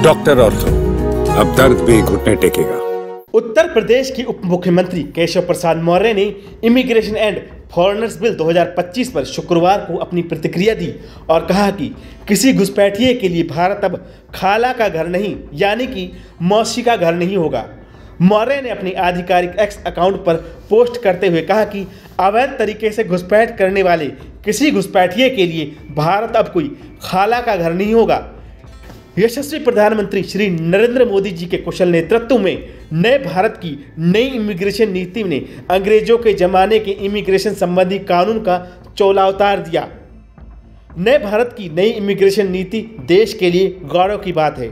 Doctor ortho, अब दर्द भी घुटने टेकेगा। उत्तर प्रदेश के उप मुख्यमंत्री केशव प्रसाद मौर्य ने इमिग्रेशन एंड फॉरेनर्स बिल 2025 पर शुक्रवार को अपनी प्रतिक्रिया दी और कहा कि किसी घुसपैठिए के लिए भारत अब खाला का घर नहीं यानी कि मौसी का घर नहीं होगा। मौर्य ने अपनी आधिकारिक एक्स अकाउंट पर पोस्ट करते हुए कहा कि अवैध तरीके से घुसपैठ करने वाले किसी घुसपैठिए के लिए भारत अब कोई खाला का घर नहीं होगा। यशस्वी प्रधानमंत्री श्री नरेंद्र मोदी जी के कुशल नेतृत्व में नए भारत की नई इमिग्रेशन नीति ने अंग्रेजों के जमाने के इमिग्रेशन संबंधी कानून का चौला उतार दिया। नए भारत की नई इमिग्रेशन नीति देश के लिए गौरव की बात है।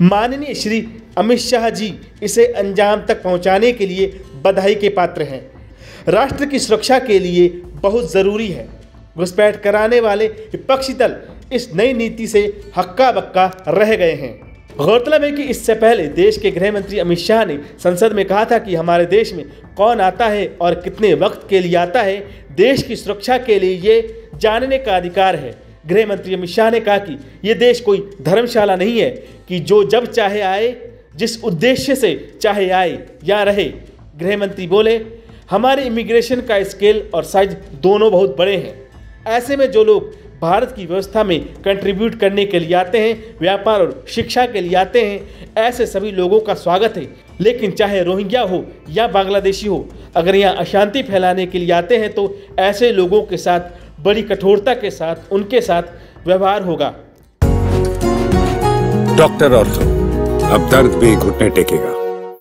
माननीय श्री अमित शाह जी इसे अंजाम तक पहुंचाने के लिए बधाई के पात्र हैं। राष्ट्र की सुरक्षा के लिए बहुत ज़रूरी है। घुसपैठ कराने वाले विपक्षी दल इस नई नीति से हक्का बक्का रह गए हैं। गौरतलब है कि इससे पहले देश के गृह मंत्री अमित शाह ने संसद में कहा था कि हमारे देश में कौन आता है और कितने वक्त के लिए आता है, देश की सुरक्षा के लिए ये जानने का अधिकार है। गृह मंत्री अमित शाह ने कहा कि ये देश कोई धर्मशाला नहीं है कि जो जब चाहे आए, जिस उद्देश्य से चाहे आए या रहे। गृह मंत्री बोले, हमारे इमिग्रेशन का स्केल और साइज दोनों बहुत बड़े हैं। ऐसे में जो लोग भारत की व्यवस्था में कंट्रीब्यूट करने के लिए आते हैं, व्यापार और शिक्षा के लिए आते हैं, ऐसे सभी लोगों का स्वागत है। लेकिन चाहे रोहिंग्या हो या बांग्लादेशी हो, अगर यहाँ अशांति फैलाने के लिए आते हैं तो ऐसे लोगों के साथ बड़ी कठोरता के साथ उनके साथ व्यवहार होगा। डॉक्टर ऑर्थो, अब दर्द भी घुटने टेकेगा।